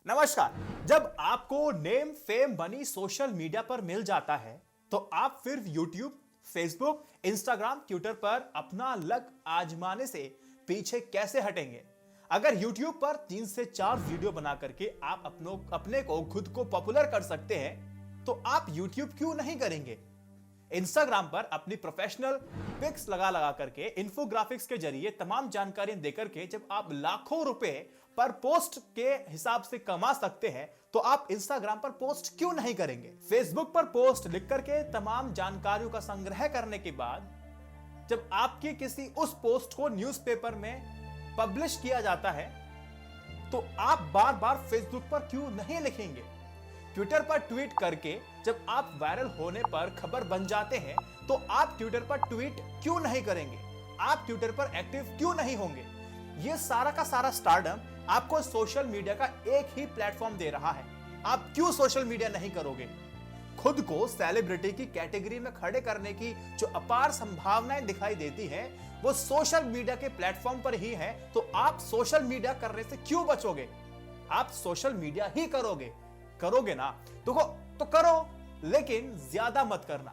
नमस्कार। जब आपको name fame money social media पर मिल जाता है तो आप फिर YouTube, Facebook, Instagram, ट्विटर पर अपना लक आजमाने से पीछे कैसे हटेंगे? अगर YouTube पर 3 से 4 वीडियो बना करके आप अपने को खुद को पॉपुलर कर सकते हैं तो आप YouTube क्यों नहीं करेंगे? इंस्टाग्राम पर अपनी प्रोफेशनल पिक्स लगा करके इन्फोग्राफिक्स के जरिए तमाम जानकारियां देकर के जब आप लाखों रुपए पर पोस्ट के हिसाब से कमा सकते हैं तो आप इंस्टाग्राम पर पोस्ट क्यों नहीं करेंगे? फेसबुक पर पोस्ट लिख करके तमाम जानकारियों का संग्रह करने के बाद जब आपकी किसी उस पोस्ट को न्यूज़पेपर में पब्लिश किया जाता है तो आप बार बार फेसबुक पर क्यों नहीं लिखेंगे? ट्विटर पर ट्वीट करके जब आप वायरल होने पर खबर बन जाते हैं तो आप ट्विटर पर ट्वीट क्यों नहीं करेंगे? आप ट्विटर पर एक्टिव क्यों नहीं होंगे? यह सारा का सारा स्टारडम आपको सोशल मीडिया का एक ही प्लेटफॉर्म दे रहा है। आप क्यों सोशल मीडिया नहीं करोगे? खुद को सेलिब्रिटी की कैटेगरी में खड़े करने की जो अपार संभावनाएं दिखाई देती हैं वो सोशल मीडिया के प्लेटफॉर्म पर ही है, तो आप सोशल मीडिया करने से क्यों बचोगे? आप सोशल मीडिया ही करोगे ना तो करो, लेकिन ज्यादा मत करना।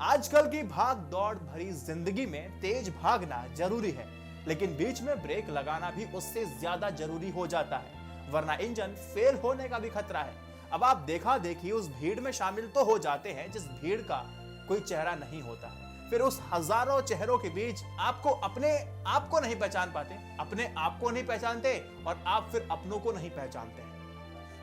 आजकल की भाग दौड़ भरी जिंदगी में तेज भागना जरूरी है, लेकिन बीच में ब्रेक लगाना भी उससे ज्यादा जरूरी हो जाता है, वरना इंजन फेल होने का भी खतरा है। अब आप देखा देखी उस भीड़ में शामिल तो हो जाते हैं जिस भीड़ का कोई चेहरा नहीं होता, फिर उस हजारों चेहरों के बीच आपको अपने आप को नहीं पहचान पाते, अपने आप को नहीं पहचानते और आप फिर अपनों को नहीं पहचानते हैं।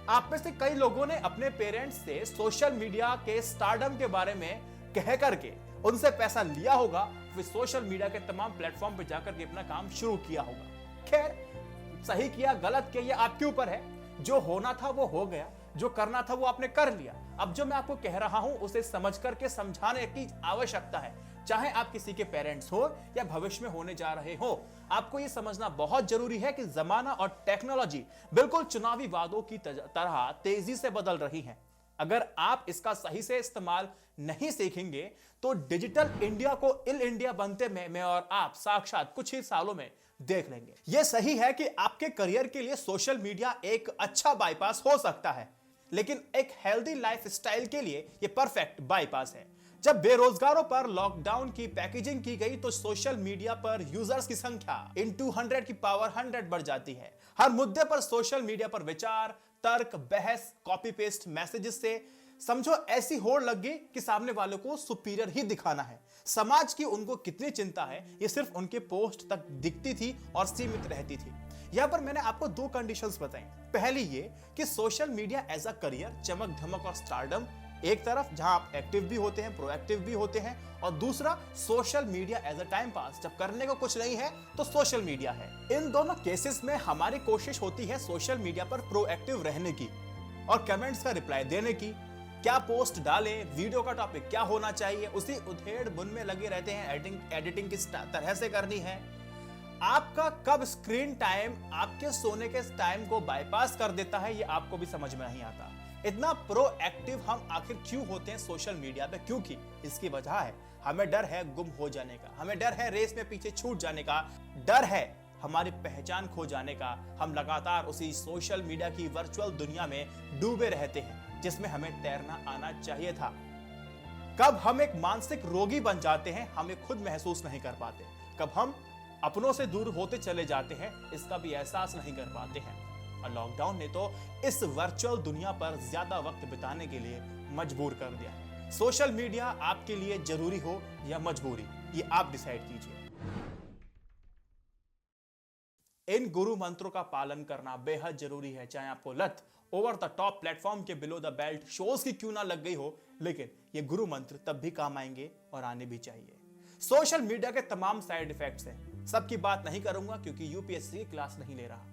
आप में से कई लोगों ने अपने पेरेंट्स से सोशल मीडिया के स्टारडम के बारे में कह करके उनसे पैसा लिया होगा, फिर सोशल मीडिया के तमाम प्लेटफॉर्म पर जाकर के अपना काम शुरू किया होगा। खैर, सही किया गलत किया ये आपके ऊपर है। जो होना था वो हो गया, जो करना था वो आपने कर लिया। अब जो मैं आपको कह रहा हूं उसे समझ करके समझाने की आवश्यकता है, चाहे आप किसी के पेरेंट्स हो या भविष्य में होने जा रहे हो। आपको यह समझना बहुत जरूरी है कि जमाना और टेक्नोलॉजी बिल्कुल चुनावी वादों की तरह तेजी से बदल रही है। अगर आप इसका सही से इस्तेमाल नहीं सीखेंगे तो डिजिटल इंडिया को इल इंडिया बनते में मैं और आप साक्षात कुछ ही सालों में देख लेंगे। यह सही है कि आपके करियर के लिए सोशल मीडिया एक अच्छा बाईपास हो सकता है, लेकिन एक हेल्दी लाइफस्टाइल के लिए यह परफेक्ट बाईपास है। जब बेरोजगारों पर लॉकडाउन की पैकेजिंग की गई तो सोशल मीडिया पर यूजर्स की संख्या इंटू 100 की पावर 100 बढ़ जाती है। हर मुद्दे पर सोशल मीडिया पर विचार, तर्क, बहस, कॉपी पेस्ट मैसेजेस से समझो ऐसी होड़ लग गई कि सामने वालों को सुपीरियर ही दिखाना है। समाज की उनको कितनी चिंता है ये सिर्फ उनके पोस्ट तक दिखती थी और सीमित रहती थी। यहां पर मैंने आपको 2 कंडीशंस बताई। पहली ये कि social media as a career, चमक धमक और स्टारडम एक तरफ जहां आप एक्टिव भी होते हैं, प्रोएक्टिव भी होते हैं, और दूसरा social media as a time pass, जब करने को कुछ नहीं है तो सोशल मीडिया है। इन दोनों केसेस में हमारी कोशिश होती है सोशल मीडिया पर प्रोएक्टिव रहने की और कमेंट्स का रिप्लाई देने की। क्या पोस्ट डालें, वीडियो का टॉपिक क्या होना चाहिए, उसी उधेड़ बुन में लगे रहते हैं। एडिटिंग किस तरह से करनी है, आपका कब स्क्रीन टाइम आपके सोने के टाइम को बाईपास कर देता है ये आपको भी समझ में नहीं आता। इतना प्रोएक्टिव हम आखिर क्यों होते हैं सोशल मीडिया पे? क्योंकि इसकी वजह है हमें डर है गुम हो जाने का, हमें डर है रेस में पीछे छूट जाने का, डर है हमारी पहचान खो जाने का। हम लगातार उसी सोशल मीडिया की वर्चुअल दुनिया में डूबे रहते हैं जिसमें हमें तैरना आना चाहिए था। कब हम एक मानसिक रोगी बन जाते हैं हमें खुद महसूस नहीं कर पाते, कब हम अपनों से दूर होते चले जाते हैं इसका भी एहसास नहीं कर पाते हैं। और लॉकडाउन ने तो इस वर्चुअल दुनिया पर ज्यादा वक्त बिताने के लिए मजबूर कर दिया है। सोशल मीडिया आपके लिए जरूरी हो या मजबूरी, ये आप डिसाइड कीजिए। इन गुरु मंत्रों का पालन करना बेहद जरूरी है, चाहे आपको लत ओवर द टॉप प्लेटफॉर्म के बिलो द बेल्ट शोज की क्यों ना लग गई हो, लेकिन ये गुरु मंत्र तब भी काम आएंगे और आने भी चाहिए। सोशल मीडिया के तमाम साइड इफेक्ट्स हैं, सबकी बात नहीं करूंगा क्योंकि यूपीएससी की क्लास नहीं ले रहा।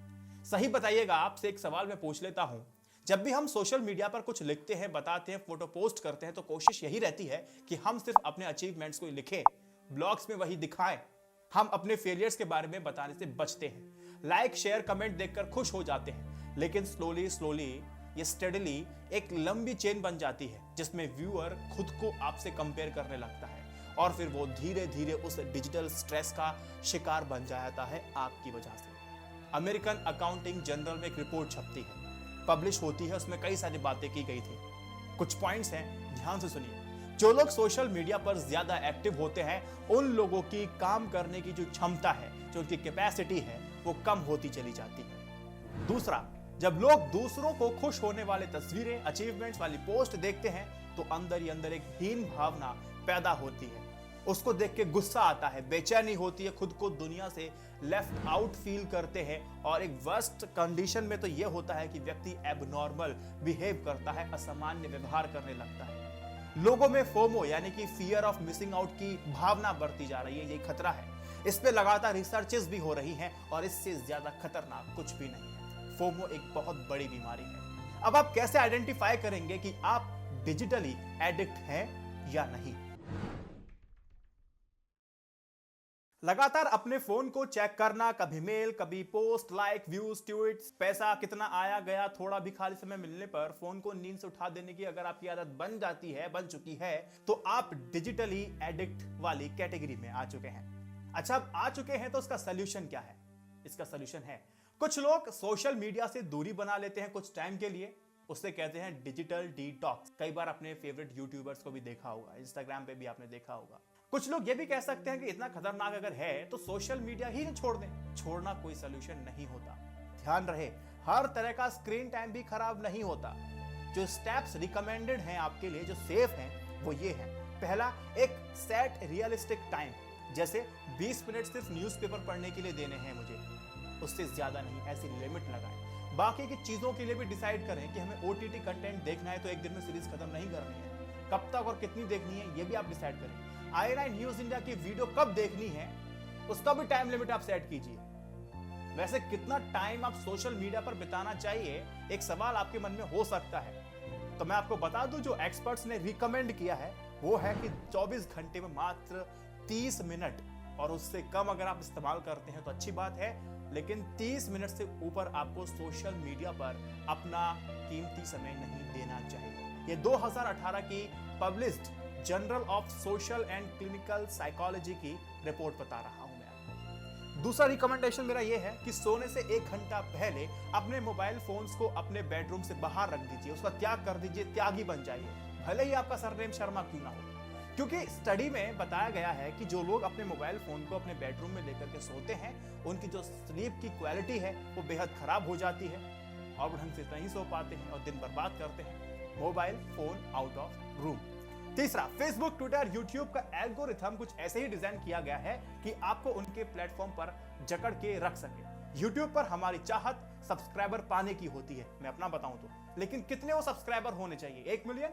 सही बताइएगा, आपसे एक सवाल मैं पूछ लेता हूं। जब भी हम सोशल मीडिया पर कुछ लिखते हैं, बताते हैं, फोटो पोस्ट करते हैं तो कोशिश यही रहती है कि हम सिर्फ अपने अचीवमेंट्स को लिखें, ब्लॉग्स में वही दिखाएं। हम अपने फेलियर्स के बारे में बताने से बचते हैं, लाइक शेयर कमेंट देखकर खुश हो जाते हैं, लेकिन स्लोली ये स्टेडली एक लंबी चेन बन जाती है जिसमें व्यूअर खुद को आपसे कंपेयर करने लगता है और फिर वो धीरे धीरे उस डिजिटल स्ट्रेस का शिकार बन जाता है आपकी वजह से। अमेरिकन अकाउंटिंग जनरल में एक रिपोर्ट छपती है, पब्लिश होती है उसमें कई सारी बातें की गई थी। कुछ पॉइंट्स हैं, ध्यान से सुनिए। जो लोग सोशल मीडिया पर ज्यादा एक्टिव होते हैं उन लोगों की काम करने की जो क्षमता है, जो उनकी कैपेसिटी है, वो कम होती चली जाती है। दूसरा, जब लोग दूसरों को खुश होने वाले तस्वीरें, अचीवमेंट्स वाली पोस्ट देखते हैं तो अंदर ही अंदर एक हीन भावना पैदा होती है। उसको देख के गुस्सा आता है, बेचैनी होती है, खुद को दुनिया से लेफ्ट आउट फील करते हैं और एक वर्स्ट कंडीशन में तो यह होता है कि व्यक्ति एबनॉर्मल बिहेव करता है, असामान्य व्यवहार करने लगता है। लोगों में फोमो यानी कि फियर ऑफ मिसिंग आउट की भावना बढ़ती जा रही है, ये खतरा है। इस पे लगातार रिसर्चेस भी हो रही हैं और इससे ज्यादा खतरनाक कुछ भी नहीं है। फोमो एक बहुत बड़ी बीमारी है। अब आप कैसे आइडेंटिफाई करेंगे कि आप डिजिटली एडिक्ट हैं या नहीं? लगातार अपने फोन को चेक करना, कभी मेल, कभी पोस्ट, लाइक, व्यूज, ट्वीट्स, पैसा कितना आया गया, थोड़ा भी खाली समय मिलने पर फोन को नींद से उठा देने की अगर आपकी आदत बन चुकी है तो आप डिजिटली एडिक्ट वाली कैटेगरी में आ चुके हैं। अच्छा, अब आ चुके हैं तो इसका सोल्यूशन क्या है? इसका सोल्यूशन है, कुछ लोग सोशल मीडिया से दूरी बना लेते हैं कुछ टाइम के लिए, उससे कहते हैं डिजिटल डिटॉक्स। कई बार अपने फेवरेट यूट्यूबर्स को भी देखा होगा, इंस्टाग्राम पे भी आपने देखा होगा। कुछ लोग ये भी कह सकते हैं कि इतना खतरनाक अगर है तो सोशल मीडिया ही छोड़ दें। छोड़ना कोई सोल्यूशन नहीं होता। ध्यान रहे, हर तरह का स्क्रीन टाइम भी खराब नहीं होता। जो स्टेप्स रिकमेंडेड हैं आपके लिए, जो सेफ हैं, वो ये हैं। पहला, एक सेट रियलिस्टिक टाइम, जैसे 20 मिनट सिर्फ न्यूज़पेपर पढ़ने के लिए देने हैं मुझे, उससे ज्यादा नहीं, ऐसी लिमिट लगाएं। बाकी की चीजों के लिए भी डिसाइड करें कि हमें ओटीटी कंटेंट देखना है तो एक दिन में सीरीज खत्म नहीं करनी है, कब तक और कितनी देखनी है ये भी आप डिसाइड करें। i9 न्यूज इंडिया की वीडियो कब देखनी है उसका भी टाइम लिमिट आप सेट कीजिए। वैसे कितना टाइम आप सोशल मीडिया पर बिताना चाहिए, एक सवाल आपके मन में हो सकता है। तो मैं आपको बता दूं, जो एक्सपर्ट्स ने रिकमेंड किया है वो है कि 24 घंटे में मात्र 30 मिनट, और उससे कम अगर आप इस्तेमाल करते हैं तो अच्छी बात है, लेकिन 30 मिनट से ऊपर आपको सोशल मीडिया पर अपना कीमती समय नहीं देना चाहिए। ये 2018 की published journal of social and clinical psychology की रिपोर्ट बता रहा हूं मैं आपको। दूसरा रिकमेंडेशन मेरा यह है कि सोने से 1 घंटा पहले अपने मोबाइल फोन्स को अपने बेडरूम से बाहर रख दीजिए, उसका त्याग कर दीजिए, त्यागी बन जाइए, भले ही आपका सरनेम शर्मा क्यों ना हो। क्योंकि स्टडी में बताया गया है कि जो लोग अपने मोबाइल फोन को अपने बेडरूम में लेकर के सोते हैं उनकी जो स्लीप की क्वालिटी है वो बेहद खराब हो जाती है और ढंग से नहीं सो पाते हैं और दिन बर्बाद करते हैं। Mobile phone out of room. तीसरा, फेसबुक, ट्विटर, यूट्यूब का एल्गोरिथम कुछ ऐसे ही डिजाइन किया गया है कि आपको उनके प्लेटफॉर्म पर जकड़ के रख सके। यूट्यूब पर हमारी चाहत सब्सक्राइबर पाने की होती है, मैं अपना बताऊं तो, लेकिन कितने वो सब्सक्राइबर होने चाहिए? 1 मिलियन,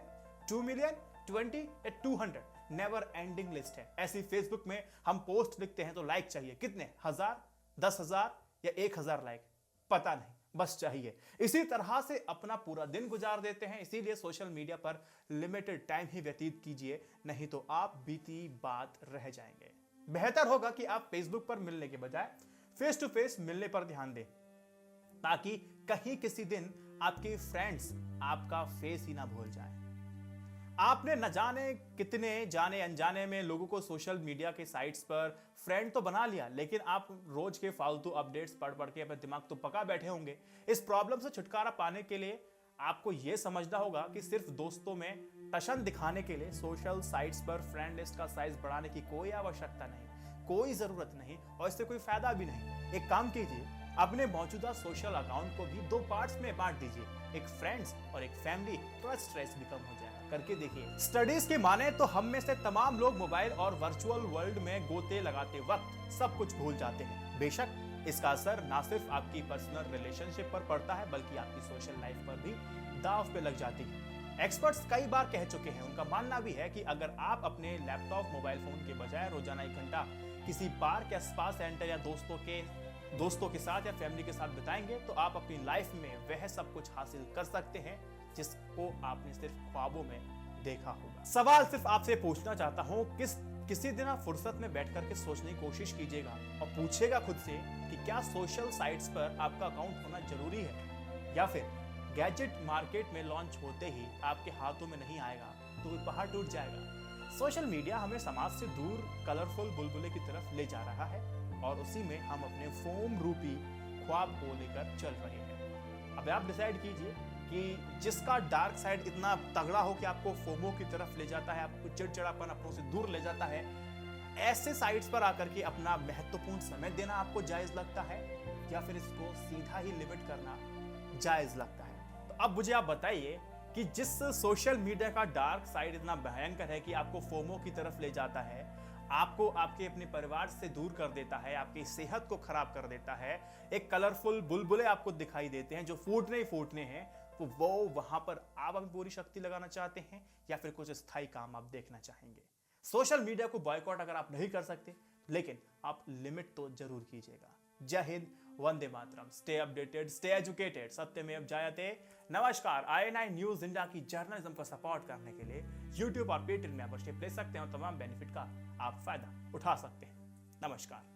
2 मिलियन, 20 या 200? नेवर एंडिंग लिस्ट है। ऐसी फेसबुक में हम पोस्ट लिखते हैं तो लाइक चाहिए, कितने? 1000, 10,000 या 1000 लाइक? पता नहीं, बस चाहिए। इसी तरह से अपना पूरा दिन गुजार देते हैं। इसीलिए सोशल मीडिया पर लिमिटेड टाइम ही व्यतीत कीजिए, नहीं तो आप बीती बात रह जाएंगे। बेहतर होगा कि आप फेसबुक पर मिलने के बजाय फेस टू फेस मिलने पर ध्यान दें, ताकि कहीं किसी दिन आपके फ्रेंड्स आपका फेस ही ना भूल जाए। आपने न जाने कितने जाने अनजाने में लोगों को सोशल मीडिया के साइट्स पर फ्रेंड तो बना लिया, लेकिन आप रोज के फालतू अपडेट्स पढ़ पढ़ के अपना दिमाग तो पका बैठे होंगे। इस प्रॉब्लम से छुटकारा पाने के लिए आपको यह समझना होगा कि सिर्फ दोस्तों में टशन दिखाने के लिए सोशल साइट्स पर फ्रेंड लिस्ट का साइज बढ़ाने की कोई आवश्यकता नहीं, कोई जरूरत नहीं और इससे कोई फायदा भी नहीं। एक काम कीजिए, अपने मौजूदा सोशल अकाउंट को भी 2 पार्ट्स में बांट दीजिए, एक फ्रेंड्स और एक फैमिली। थोड़ा स्ट्रेस भी कम हो जाएगा, करके देखिए। स्टडीज की माने तो हम में से तमाम लोग मोबाइल और वर्चुअल वर्ल्ड में गोते लगाते वक्त सब कुछ भूल जाते हैं। बेशक इसका असर ना सिर्फ आपकी पर्सनल रिलेशनशिप पर पड़ता है बल्कि आपकी सोशल लाइफ पर भी दांव पे लग जाती है। एक्सपर्ट्स कई बार कह चुके हैं, उनका मानना भी है कि अगर आप अपने लैपटॉप, मोबाइल फोन के बजाय रोजाना 1 घंटा किसी पार्क या स्पा सेंटर या दोस्तों के साथ या फैमिली के साथ बिताएंगे तो आप अपनी लाइफ में वह सब कुछ हासिल कर सकते हैं जिसको आपने सिर्फ ख्वाबों में देखा होगा। सवाल सिर्फ आपसे पूछना चाहता हूं, किसी दिन आप फुर्सत में बैठ करके सोचने की कोशिश कीजिएगा और पूछेगा खुद से कि क्या सोशल साइट्स पर आपका अकाउंट होना जरूरी है, या फिर गैजेट मार्केट में लॉन्च होते ही आपके हाथों में नहीं आएगा तो कोई पहाड़ टूट जाएगा। सोशल मीडिया हमें समाज से दूर कलरफुल बुलबुले की तरफ ले जा रहा है और उसी में हम अपने फोम रूपी ख्वाब को लेकर चल रहे हैं। अब आप डिसाइड कीजिए कि जिसका डार्क साइड इतना तगड़ा हो कि आपको फोमो की तरफ ले जाता है, आपको चिड़चिड़ापन अपनों से दूर ले जाता है, ऐसे साइट्स पर आकर के अपना महत्वपूर्ण समय देना आपको जायज लगता है, या फिर इसको सीधा ही लिमिट करना जायज लगता है? तो अब मुझे आप बताइए कि जिस सोशल मीडिया का डार्क साइड इतना भयंकर है कि आपको फोमो की तरफ ले जाता है, आपको आपके अपने परिवार से दूर कर देता है, आपकी सेहत को खराब कर देता है, एक कलरफुल बुलबुले आपको दिखाई देते हैं जो फूटने ही फूटने हैं, तो वो वहां पर आप अपनी पूरी शक्ति लगाना चाहते हैं या फिर कुछ स्थायी काम आप देखना चाहेंगे? सोशल मीडिया को बॉयकॉट अगर आप नहीं कर सकते, लेकिन आप लिमिट तो जरूर कीजिएगा। जय Hind, Vande Mataram, stay updated, stay educated, सत्यमेव जयते। नमस्कार। INI न्यूज इंडिया की जर्नलिज्म को सपोर्ट करने के लिए YouTube और पेटीएम मेंबरशिप ले सकते हैं और तमाम बेनिफिट का आप फायदा उठा सकते हैं। नमस्कार।